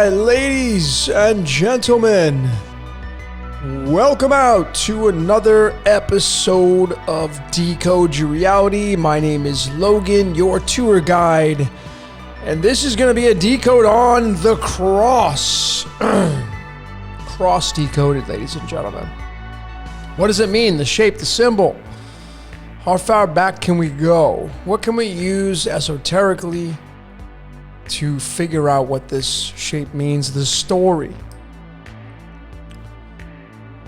right, ladies and gentlemen, welcome out to another episode of Decode Your Reality. My name is Logan, your tour guide, and this is going to be a decode on the cross. Cross decoded, ladies and gentlemen. What does it mean? The shape, the symbol. How far back can we go? What can we use esoterically to figure out what this shape means, the story?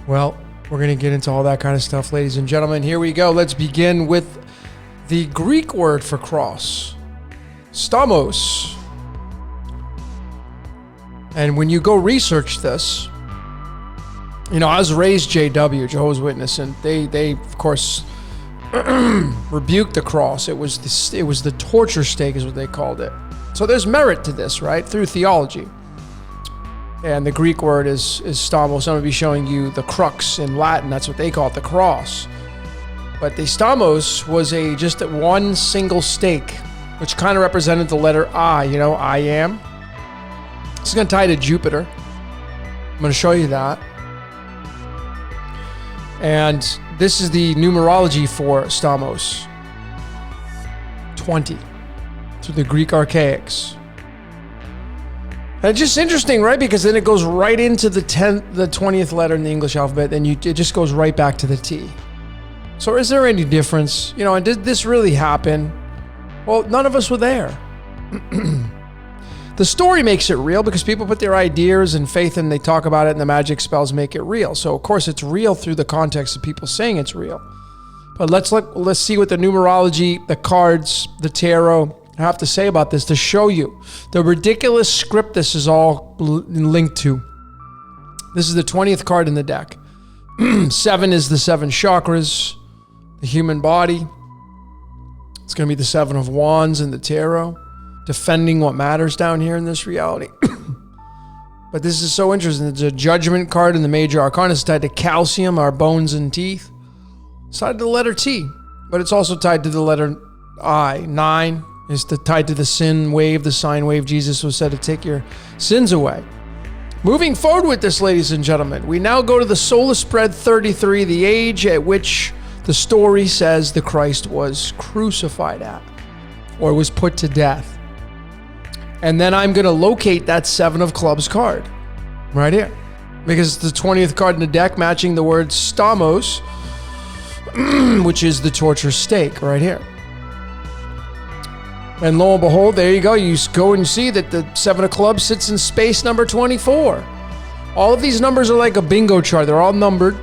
Well, we're going to get into all that kind of stuff, ladies and gentlemen. Here we go. Let's begin with the Greek word for cross, stamos. And when you go research this, you know, I was raised JW, Jehovah's Witness, and they of course rebuked the cross. It was the torture stake is what they called it. So there's merit to this, right? Through theology. And the Greek word is stamos. I'm going to be showing you the crux in Latin. That's what they call it, the cross. But the stamos was just one single stake, which kind of represented the letter I, you know, I am. This is going to tie to Jupiter. I'm going to show you that. And this is the numerology for stamos. 20. Through the Greek archaics. And it's just interesting, right? Because then it goes right into the 20th letter in the English alphabet, and it just goes right back to the T. So is there any difference? You know, and did this really happen? Well, none of us were there. The story makes it real because people put their ideas and faith and they talk about it, and the magic spells make it real. So of course it's real through the context of people saying it's real. But let's see what the numerology, the cards, the tarot have to say about this to show you the ridiculous script this is all linked to. This is the 20th card in the deck. 7 is the 7 chakras, the human body. It's going to be the 7 of wands in the tarot, defending what matters down here in this reality. But this is so interesting. It's a judgment card in the major arcana. It's tied to calcium, our bones and teeth. It's tied to the letter T, but it's also tied to the letter I. 9 is tied to the sin wave, the sine wave. Jesus was said to take your sins away. Moving forward with this, ladies and gentlemen, we now go to the solar spread 33, the age at which the story says the Christ was crucified at, or was put to death. And then I'm going to locate that 7 of clubs card right here, because it's the 20th card in the deck, matching the word stamos, which is the torture stake right here. And lo and behold, there you go. You go and see that the 7 of clubs sits in space number 24. All of these numbers are like a bingo chart. They're all numbered.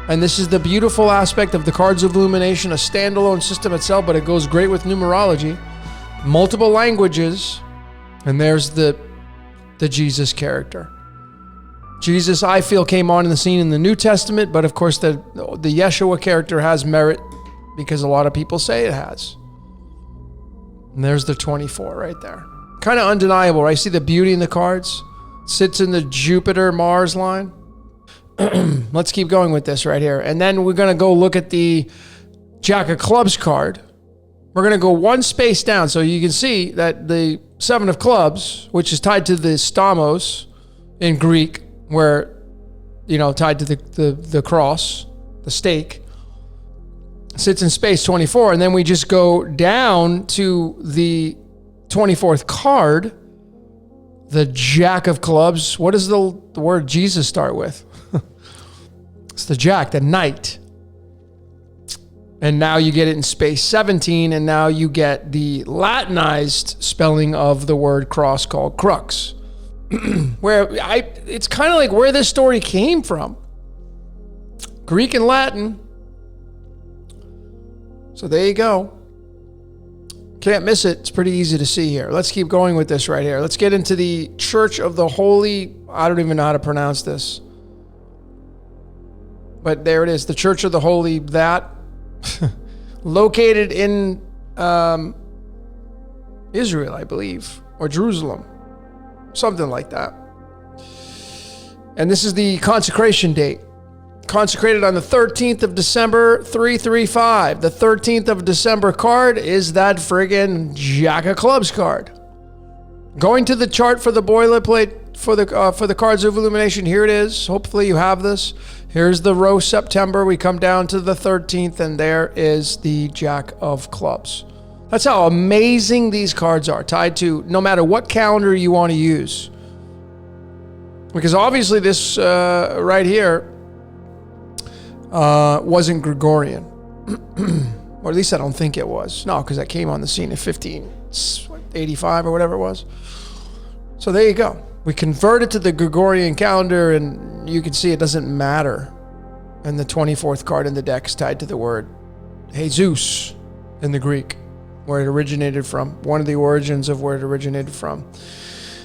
And this is the beautiful aspect of the cards of illumination, a standalone system itself, but it goes great with numerology. Multiple languages. And there's the Jesus character. Jesus, I feel, came on in the scene in the New Testament, but of course the Yeshua character has merit because a lot of people say it has. And there's the 24 right there. Kind of undeniable, right? See the beauty in the cards? Sits in the Jupiter-Mars line. Let's keep going with this right here. And then we're going to go look at the Jack of Clubs card. We're going to go one space down so you can see that the 7 of clubs, which is tied to the stamos in Greek, where, you know, tied to the cross, the stake, sits in space 24. And then we just go down to the 24th card, the Jack of clubs. What does the word Jesus start with? It's the Jack, the knight. And now you get it in space 17, and now you get the Latinized spelling of the word cross called crux. It's kind of like where this story came from. Greek and Latin. So there you go. Can't miss it. It's pretty easy to see here. Let's keep going with this right here. Let's get into the Church of the Holy, I don't even know how to pronounce this. But there it is, the Church of the Holy, that located in Israel, I believe, or Jerusalem, something like that. And this is the consecration date. Consecrated on the 13th of December, 335. The 13th of December card is that friggin' Jack of Clubs card. Going to the chart for the boilerplate for the cards of illumination. Here it is. Hopefully you have this. Here's the row September. We come down to the 13th, and there is the Jack of Clubs. That's how amazing these cards are, tied to no matter what calendar you want to use. Because obviously this right here wasn't Gregorian. Or at least I don't think it was. No, because that came on the scene in 1585 or whatever it was. So there you go. We converted to the Gregorian calendar, and you can see it doesn't matter. And the 24th card in the deck is tied to the word Jesus in the Greek, where it originated from, one of the origins of where it originated from.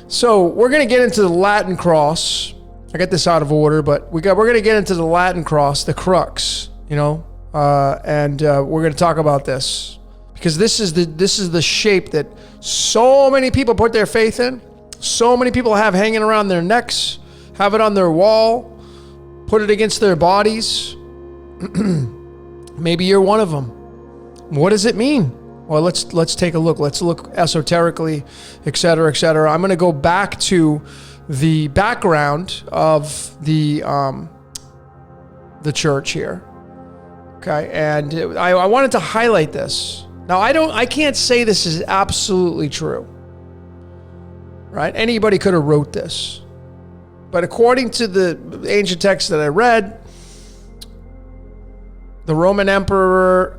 So we're going to get into the Latin cross. I got this out of order, but we're going to get into the Latin cross, the crux, and we're going to talk about this, because this is the shape that so many people put their faith in. So many people have hanging around their necks, have it on their wall, put it against their bodies. Maybe you're one of them. What does it mean? Well, let's take a look. Let's look esoterically, et cetera, et cetera. I'm going to go back to the background of the church here. Okay, and I wanted to highlight this. Now, I can't say this is absolutely true. Right? Anybody could have wrote this. But according to the ancient text that I read, the Roman emperor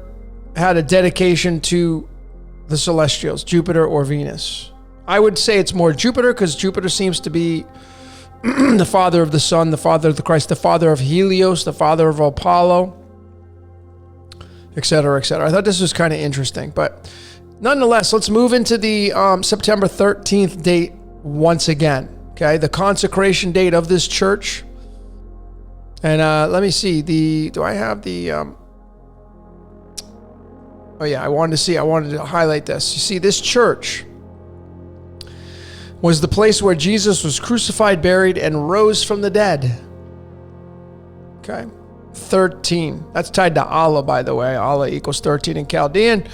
had a dedication to the celestials, Jupiter or Venus. I would say it's more Jupiter, because Jupiter seems to be the father of the sun, the father of the Christ, the father of Helios, the father of Apollo, et cetera, et cetera. I thought this was kind of interesting. But nonetheless, let's move into the September 13th date once again. Okay, the consecration date of this church. And let me see, do I have the... Oh yeah, I wanted to highlight this. You see, this church was the place where Jesus was crucified, buried, and rose from the dead. Okay, 13. That's tied to Allah, by the way. Allah equals 13 in Chaldean.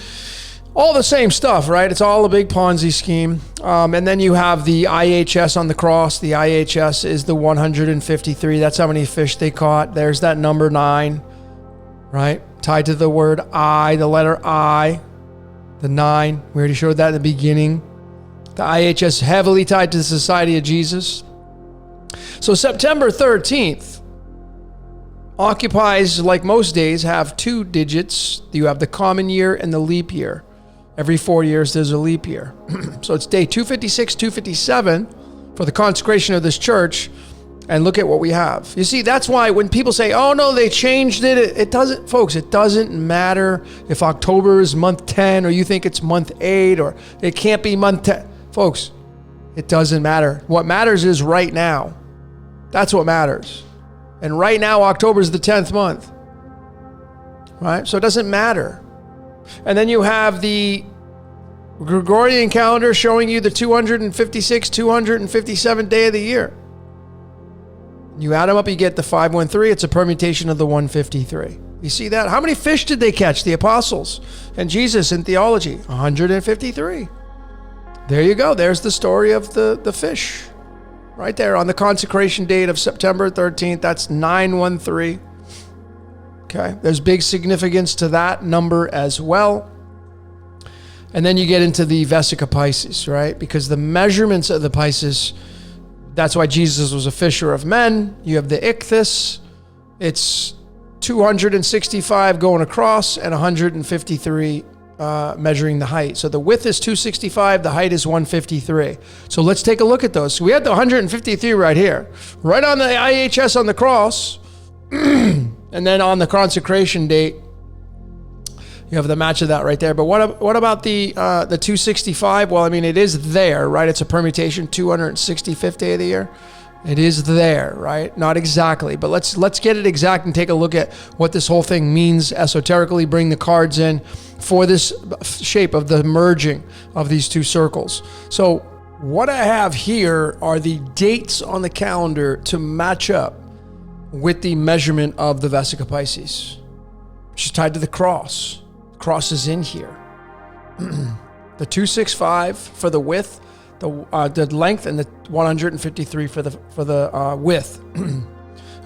All the same stuff, right? It's all a big Ponzi scheme. And then you have the IHS on the cross. The IHS is the 153. That's how many fish they caught. There's that number 9, right? Tied to the word I, the letter I, the 9. We already showed that in the beginning. The IHS heavily tied to the Society of Jesus. So September 13th occupies, like most days, have 2 digits. You have the common year and the leap year. Every 4 years, there's a leap year. So it's day 256, 257 for the consecration of this church. And look at what we have. You see, that's why when people say, oh no, they changed it. It doesn't, folks, it doesn't matter if October is month 10 or you think it's month 8 or it can't be month 10. Folks, it doesn't matter. What matters is right now. That's what matters. And right now, October is the 10th month. Right? So it doesn't matter. And then you have the Gregorian calendar showing you the 256, 257 day of the year. You add them up, you get the 513. It's a permutation of the 153. You see that? How many fish did they catch, the apostles and Jesus in theology? 153. There you go. There's the story of the fish. Right there on the consecration date of September 13th. That's 913. Okay, there's big significance to that number as well. And then you get into the Vesica Piscis, right? Because the measurements of the Piscis, that's why Jesus was a fisher of men. You have the ichthys. It's 265 going across and 153 measuring the height. So the width is 265, the height is 153. So let's take a look at those. So we had the 153 right here, right on the IHS on the cross. And then on the consecration date, you have the match of that right there. But what about the 265? Well, I mean, it is there, right? It's a permutation, 265th day of the year. It is there, right? Not exactly, but let's get it exact and take a look at what this whole thing means esoterically. Bring the cards in for this shape of the merging of these two circles. So what I have here are the dates on the calendar to match up with the measurement of the Vesica Piscis, which is tied to the cross. The cross is in here. The 265 for the width, the length, and the 153 for the width.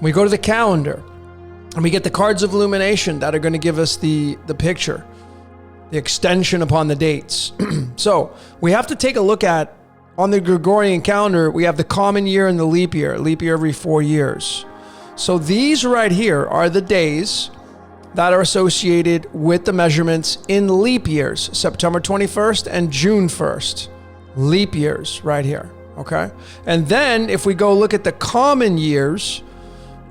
We go to the calendar, and we get the cards of illumination that are going to give us the picture, the extension upon the dates. So we have to take a look at, on the Gregorian calendar, we have the common year and the leap year every 4 years. So these right here are the days that are associated with the measurements in leap years, September 21st and June 1st. Leap years right here, okay? And then if we go look at the common years,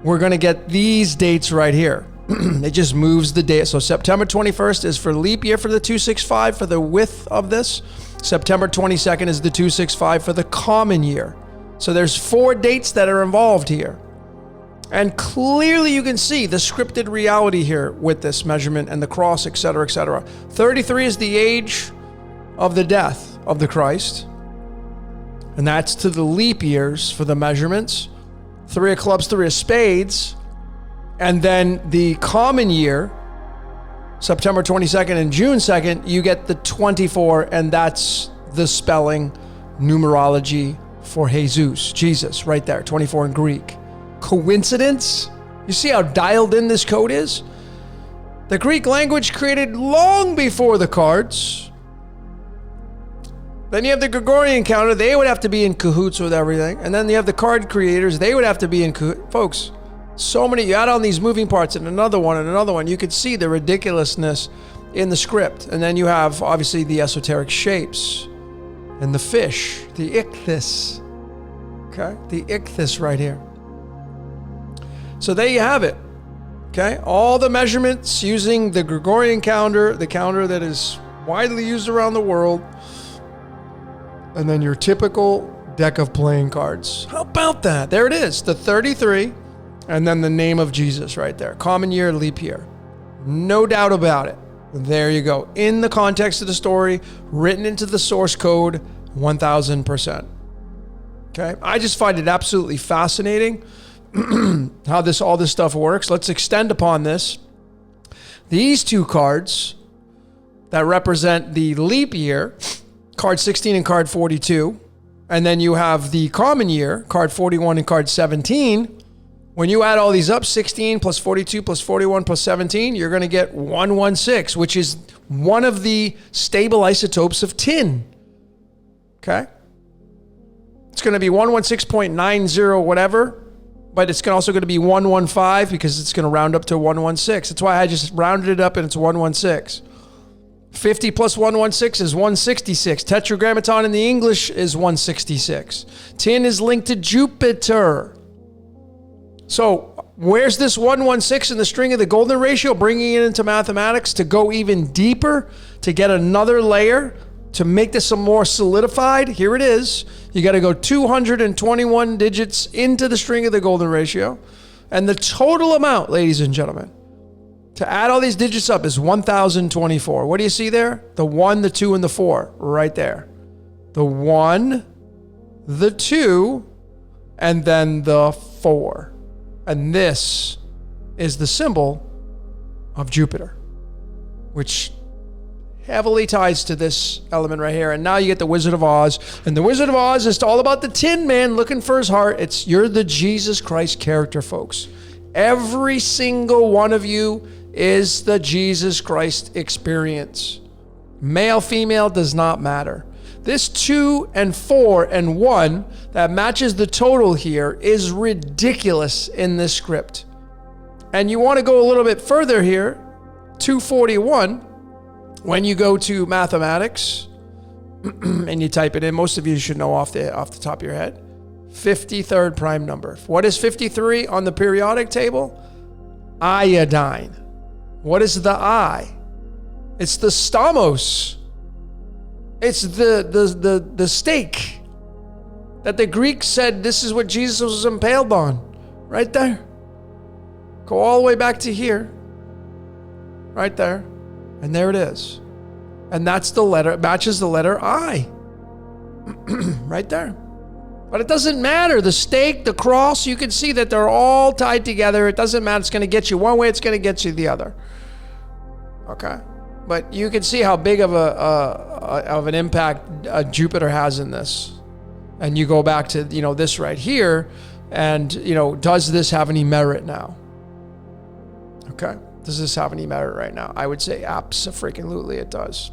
we're going to get these dates right here. It just moves the date. So September 21st is for leap year for the 265 for the width of this. September 22nd is the 265 for the common year. So there's 4 dates that are involved here. And clearly you can see the scripted reality here with this measurement and the cross, etc., etc. 33 is the age of the death of the Christ. And that's to the leap years for the measurements. 3 of clubs, 3 of spades. And then the common year, September 22nd and June 2nd, you get the 24, and that's the spelling numerology for Jesus, right there, 24 in Greek. Coincidence? You see how dialed in this code is? The Greek language created long before the cards. Then you have the Gregorian calendar. They would have to be in cahoots with everything. And then you have the card creators. They would have to be in cahoots. Folks, so many, you add on these moving parts and another one, you could see the ridiculousness in the script. And then you have, obviously, the esoteric shapes and the fish, the ichthys. Okay? The ichthys right here. So there you have it. Okay? All the measurements using the Gregorian calendar, the calendar that is widely used around the world. And then your typical deck of playing cards. How about that? There it is, the 33, and then the name of Jesus right there. Common year, leap year. No doubt about it. There you go. In the context of the story, written into the source code, 1000%. Okay? I just find it absolutely fascinating how all this stuff works. Let's extend upon this. These 2 cards that represent the leap year, card 16 and card 42, and then you have the common year, card 41 and card 17. When you add all these up, 16 plus 42 plus 41 plus 17, you're going to get 116, which is one of the stable isotopes of tin. Okay? It's going to be 116.90 whatever, but it's also going to be 115 because it's going to round up to 116. That's why I just rounded it up and it's 116. 50 plus 116 is 166. Tetragrammaton in the English is 166. Tin is linked to Jupiter. So where's this 116 in the string of the golden ratio? Bringing it into mathematics to go even deeper, to get another layer, to make this some more solidified. Here it is. You got to go 221 digits into the string of the golden ratio. And the total amount, ladies and gentlemen, to add all these digits up is 1024. What do you see there? The 1, the 2, and the 4 right there. The 1, the 2, and then the 4. And this is the symbol of Jupiter, which heavily ties to this element right here. And now you get the Wizard of Oz. And the Wizard of Oz is all about the Tin Man looking for his heart. You're the Jesus Christ character, folks. Every single one of you is the Jesus Christ experience. Male, female does not matter. This 2 and 4 and 1 that matches the total here is ridiculous in this script. And you want to go a little bit further here, 241, when you go to mathematics and you type it in, most of you should know off the top of your head, 53rd prime number. What is 53 on the periodic table? Iodine. What is the I? It's the stamos. It's the stake that the Greeks said this is what Jesus was impaled on. Right there. Go all the way back to here. Right there. And there it is. And that's the letter, it matches the letter I. Right there. But it doesn't matter. The stake, the cross, you can see that they're all tied together. It doesn't matter. It's going to get you one way, it's going to get you the other. Okay? But you can see how big of an impact Jupiter has in this. And you go back to, this right here, and, does this have any merit now? Okay. Does this have any merit right now? I would say abso-freaking-lutely it does.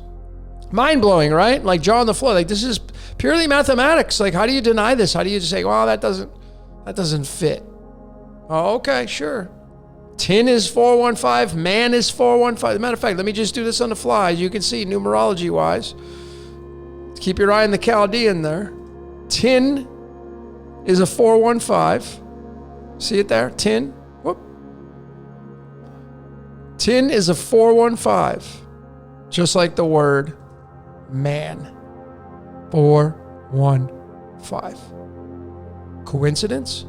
Mind-blowing, right? Like jaw on the floor. Like, this is purely mathematics. Like, how do you deny this? How do you just say, well, that doesn't fit? Oh, okay, sure. Tin is 415. Man is 415. As a matter of fact, let me just do this on the fly. You can see numerology-wise. Keep your eye on the Chaldean there. Tin is a 415. See it there? Tin. Whoop. Tin is a 415. Just like the word man. 415. Coincidence?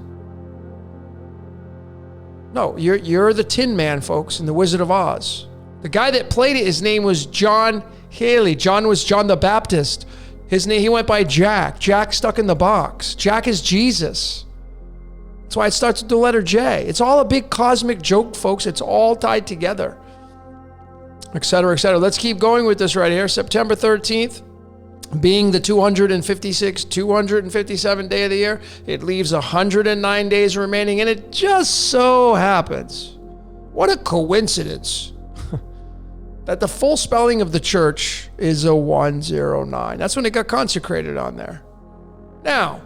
No, you're the Tin Man, folks, in The Wizard of Oz. The guy that played it, his name was John Haley. John was John the Baptist. His name, he went by Jack. Jack stuck in the box. Jack is Jesus. That's why it starts with the letter J. It's all a big cosmic joke, folks. It's all tied together. Et cetera, et cetera. Let's keep going with this right here. September 13th, being the 257th day of the year, it leaves 109 days remaining, and it just so happens, what a coincidence, that the full spelling of the church is a 109. That's when it got consecrated on there. Now,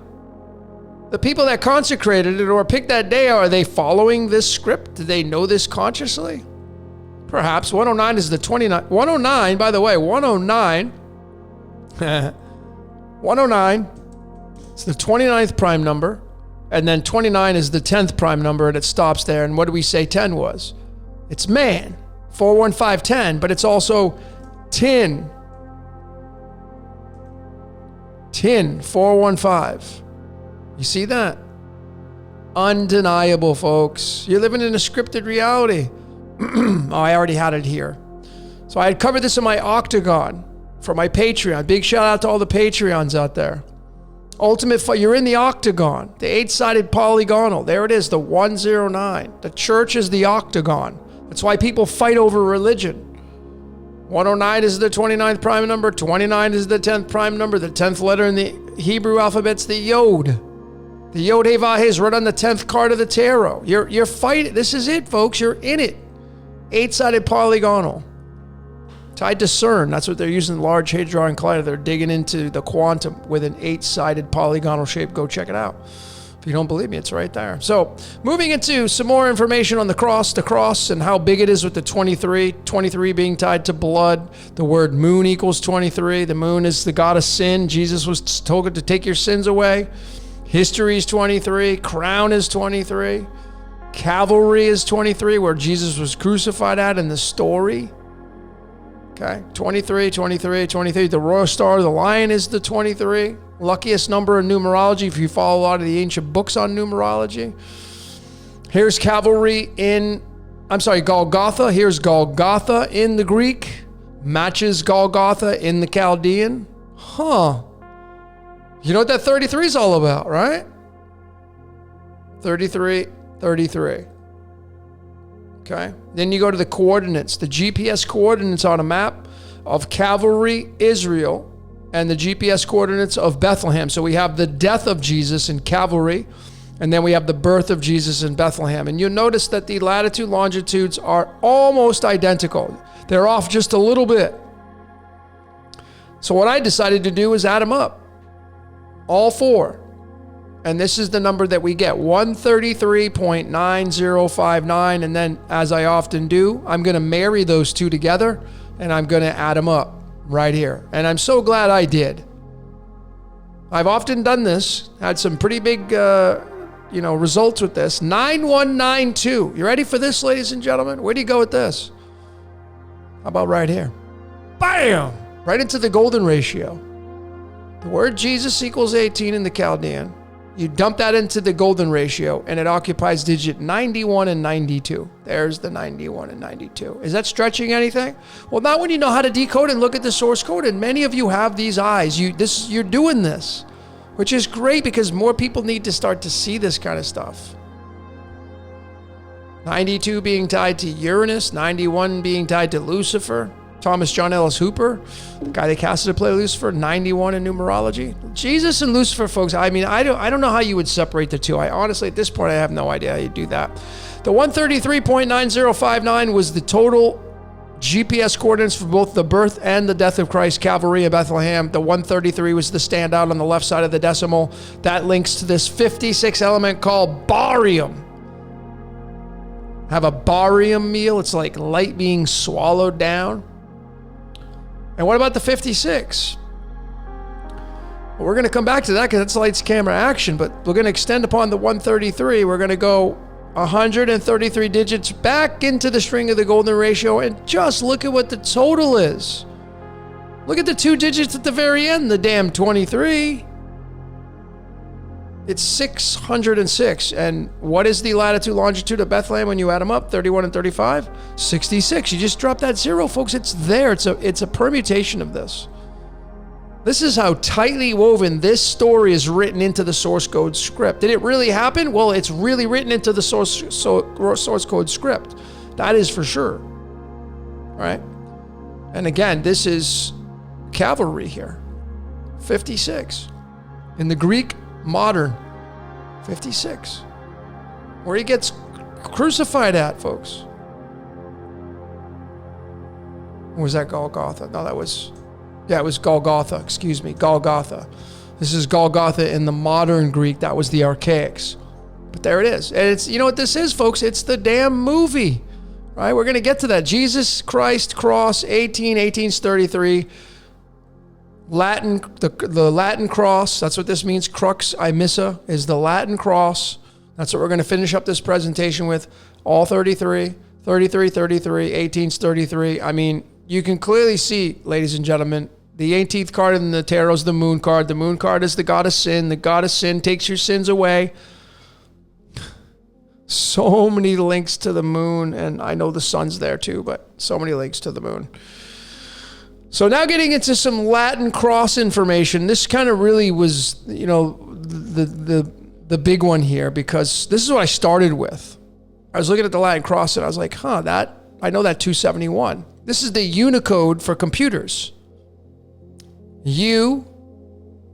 the people that consecrated it or picked that day, are they following this script? Do they know this consciously? Perhaps. 109 is the 29. 109, by the way, 109 109 is the 29th prime number, and then 29 is the 10th prime number, and it stops there. And what do we say 10 was? It's man, 41510, but it's also tin. Tin, 415. You see that? Undeniable, folks. You're living in a scripted reality. Oh, I already had it here. So I had covered this in my Octagon for my Patreon. Big shout out to all the Patreons out there. Ultimate Fight, you're in the Octagon, the 8-sided polygonal. There it is, the 109. The church is the Octagon. That's why people fight over religion. 109 is the 29th prime number. 29 is the 10th prime number. The 10th letter in the Hebrew alphabet's the Yod. The Yod He Vah He is right on the 10th card of the tarot. You're fighting. This is it, folks. You're in it. 8-sided polygonal. Tied to CERN. That's what they're using, Large Hadron Collider. They're digging into the quantum with an 8-sided polygonal shape. Go check it out. If you don't believe me, it's right there. So moving into some more information on the cross, and how big it is with the 23. 23 being tied to blood. The word moon equals 23. The moon is the god of sin. Jesus was told to take your sins away. History is 23. Crown is 23. Calvary is 23, where Jesus was crucified at in the story. Okay, 23, 23, 23. The royal star of the lion is the 23. Luckiest number in numerology if you follow a lot of the ancient books on numerology. Here's Golgotha. Here's Golgotha in the Greek. Matches Golgotha in the Chaldean. Huh. You know what that 33 is all about, right? 33, 33. Okay. Then you go to the coordinates, the GPS coordinates on a map of Calvary, Israel, and the GPS coordinates of Bethlehem. So we have the death of Jesus in Calvary, and then we have the birth of Jesus in Bethlehem. And you'll notice that the latitude longitudes are almost identical. They're off just a little bit. So what I decided to do is add them up. All four. And this is the number that we get, 133.9059. And then, as I often do, I'm going to marry those two together, and I'm going to add them up right here. And I'm so glad I did. I've often done this, had some pretty big, results with this. 9192. You ready for this, ladies and gentlemen? Where do you go with this? How about right here? Bam! Right into the golden ratio. The word Jesus equals 18 in the Chaldean. You dump that into the golden ratio, and it occupies digit 91 and 92. There's the 91 and 92. Is that stretching anything? Well, not when you know how to decode and look at the source code. And many of you have these eyes. You're doing this, which is great because more people need to start to see this kind of stuff. 92 being tied to Uranus, 91 being tied to Lucifer, Thomas John Ellis Hooper, the guy they casted to play Lucifer, 91 in numerology. Jesus and Lucifer, folks, I mean, I don't know how you would separate the two. I honestly, at this point, I have no idea how you do that. The 133.9059 was the total GPS coordinates for both the birth and the death of Christ, Calvary, and Bethlehem. The 133 was the standout on the left side of the decimal. That links to this 56 element called barium. Have a barium meal. It's like light being swallowed down. And what about the 56? Well, we're going to come back to that because that's lights, camera, action, but we're going to extend upon the 133. We're going to go 133 digits back into the string of the golden ratio and just look at what the total is. Look at the 2 digits at the very end, the damn 23. It's 606. And what is the latitude, longitude of Bethlehem when you add them up? 31 and 35? 66. You just drop that 0, folks. It's there. It's a permutation of this. This is how tightly woven this story is written into the source code script. Did it really happen? Well, it's really written into the source code script. That is for sure. All right. And again, this is cavalry here. 56. In the Greek modern, 56. Where he gets crucified at, folks. Or was that Golgotha? No, that was... Yeah, it was Golgotha. Excuse me, Golgotha. This is Golgotha in the modern Greek. That was the archaics. But there it is. And it's, you know what this is, folks? It's the damn movie. Right? We're going to get to that. Jesus Christ cross, 1833. Latin, the Latin cross. That's what this means. Crux imissa is the Latin cross. That's what we're going to finish up this presentation with. All 33, 33, 33, 1833. I mean, you can clearly see, ladies and gentlemen, the 18th card in the tarot is the moon card. The moon card is the god of sin. The god of sin takes your sins away. So many links to the moon, and I know the sun's there too, but so many links to the moon. So now getting into some Latin cross information. This kind of really was, you know, the big one here, because this is what I started with. I was looking at the Latin cross and I was like, I know that 271. This is the Unicode for computers. You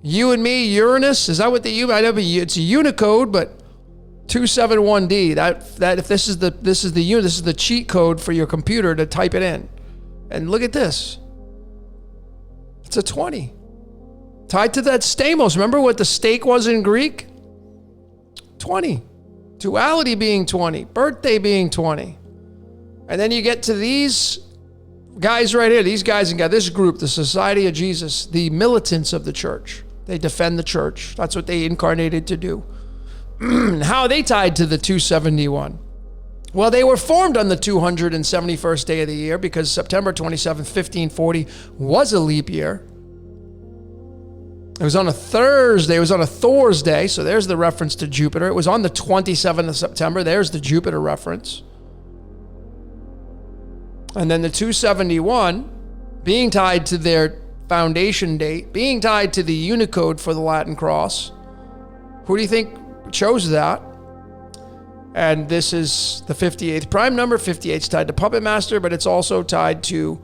and me, Uranus. Is that what the U? I know it's a Unicode, but 271D. That if this is the cheat code for your computer to type it in. And look at this. It's a 20. Tied to that stamos. Remember what the stake was in Greek? 20. Duality being 20. Birthday being 20. And then you get to these guys right here. These guys and this group, the Society of Jesus, the militants of the church. They defend the church. That's what they incarnated to do. How are they tied to the 271? Well, they were formed on the 271st day of the year because September 27th, 1540 was a leap year. It was on a Thursday. It was on a Thor's day. So there's the reference to Jupiter. It was on the 27th of September. There's the Jupiter reference. And then the 271 being tied to their foundation date, being tied to the Unicode for the Latin cross. Who do you think chose that? And this is the 58th prime number. 58 is tied to Puppet Master, but it's also tied to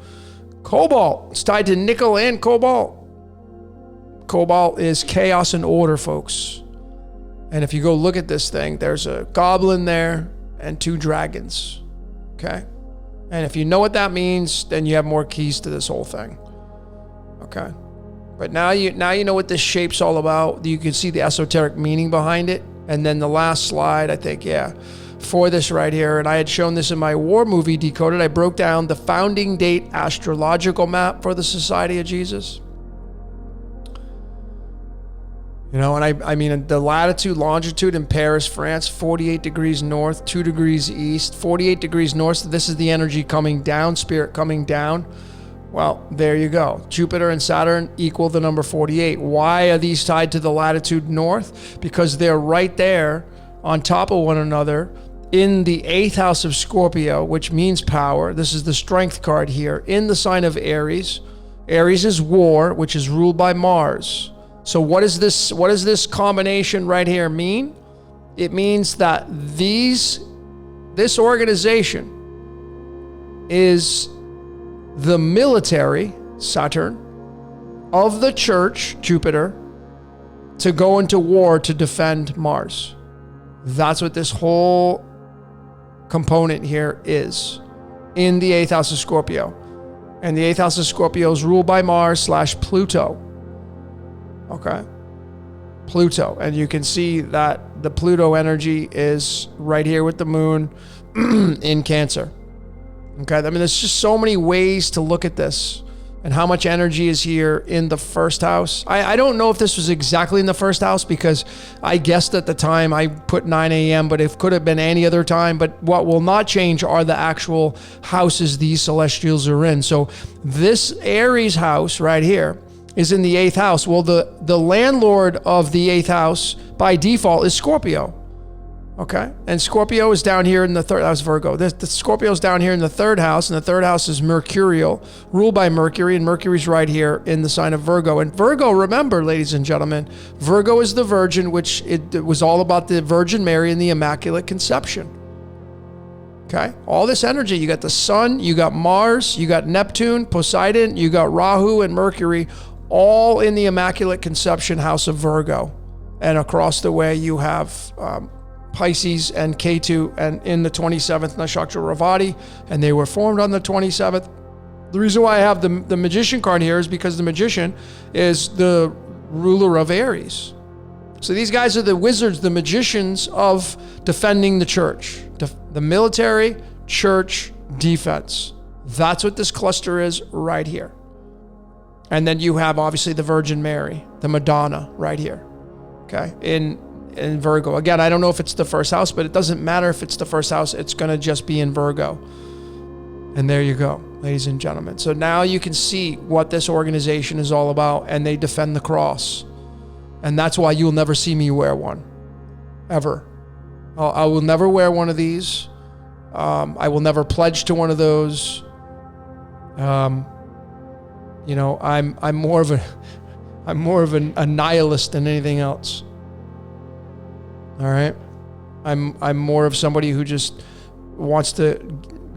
Cobalt. It's tied to nickel and cobalt. Cobalt is chaos and order, folks. And if you go look at this thing, there's a goblin there and 2 dragons. Okay? And if you know what that means, then you have more keys to this whole thing. Okay? But now you know what this shape's all about. You can see the esoteric meaning behind it. And then the last slide, I think, for this right here, and I had shown this in my war movie, Decoded. I broke down the founding date astrological map for the Society of Jesus. You know, and I mean, the latitude, longitude in Paris, France, 48 degrees north, 2 degrees east, 48 degrees north. So this is the energy coming down, spirit coming down. Well, there you go. Jupiter and Saturn equal the number 48. Why are these tied to the latitude north? Because they're right there on top of one another in the 8th house of Scorpio, which means power. This is the strength card here in the sign of Aries. Aries is war, which is ruled by Mars. So what does this combination right here mean? It means that this organization is the military, Saturn, of the church, Jupiter, to go into war to defend Mars. That's what this whole component here is in the 8th house of Scorpio. And the 8th house of Scorpio is ruled by Mars / Pluto. Okay. Pluto. And you can see that the Pluto energy is right here with the moon in Cancer. Okay. I mean, there's just so many ways to look at this and how much energy is here in the first house. I don't know if this was exactly in the first house because I guessed at the time I put 9 a.m., but it could have been any other time. But what will not change are the actual houses these celestials are in. So this Aries house right here is in the 8th house. Well, the landlord of the 8th house by default is Scorpio. Okay. And Scorpio is down here in the third. That was Virgo. The Scorpio is down here in the 3rd house, and the 3rd house is Mercurial, ruled by Mercury, and Mercury's right here in the sign of Virgo. And Virgo, remember, ladies and gentlemen, Virgo is the Virgin, which it was all about the Virgin Mary and the Immaculate Conception. Okay. All this energy, you got the sun, you got Mars, you got Neptune, Poseidon, you got Rahu and Mercury, all in the Immaculate Conception house of Virgo. And across the way, you have Pisces and Ketu, and in the 27th Nakshatra Ravati, and they were formed on the 27th. The reason why I have the Magician card here is because the Magician is the ruler of Aries. So these guys are the wizards, the magicians of defending the church, the military, church, defense. That's what this cluster is right here. And then you have obviously the Virgin Mary, the Madonna right here. Okay, in Virgo. Again, I don't know if it's the first house, but it doesn't matter if it's the first house. It's going to just be in Virgo. And there you go, ladies and gentlemen. So now you can see what this organization is all about, and they defend the cross. And that's why you'll never see me wear one, ever. I will never wear one of these. I will never pledge to one of those. You know, I'm more of a nihilist than anything else. All right. I'm more of somebody who just wants to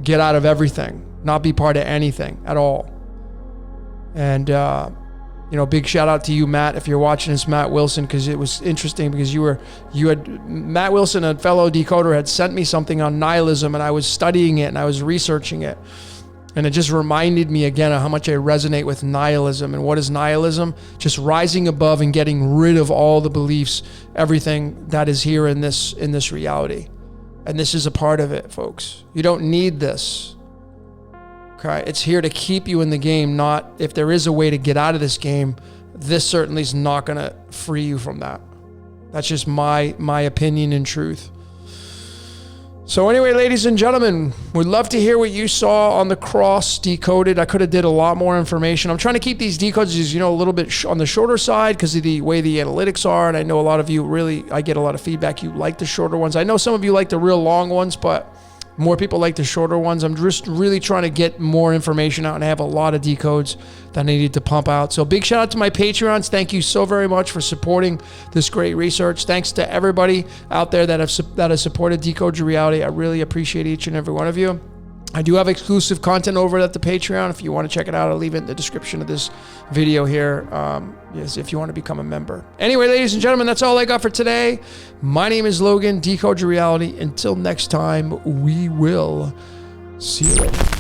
get out of everything, not be part of anything at all. And, you know, big shout out to you, Matt, if you're watching this, Matt Wilson, because it was interesting because Matt Wilson, a fellow decoder, had sent me something on nihilism, and I was studying it and I was researching it. And it just reminded me again of how much I resonate with nihilism. And what is nihilism? Just rising above and getting rid of all the beliefs, everything that is here in this reality. And this is a part of it, folks. You don't need this. Okay? It's here to keep you in the game, not if there is a way to get out of this game, this certainly is not going to free you from that. That's just my opinion and truth. So anyway, ladies and gentlemen, we'd love to hear what you saw on the cross decoded. I could have did a lot more information. I'm trying to keep these decodes, you know, a little bit on the shorter side because of the way the analytics are. And I know a lot of you I get a lot of feedback. You like the shorter ones. I know some of you like the real long ones, but more people like the shorter ones. I'm just really trying to get more information out, and I have a lot of decodes that I needed to pump out. So big shout out to my Patreons. Thank you so very much for supporting this great research. Thanks to everybody out there that has supported Decode Your Reality. I really appreciate each and every one of you. I do have exclusive content over at the Patreon. If you want to check it out, I'll leave it in the description of this video here. Yes, if you want to become a member. Anyway, ladies and gentlemen, that's all I got for today. My name is Logan, Decode Your Reality. Until next time, we will see you later.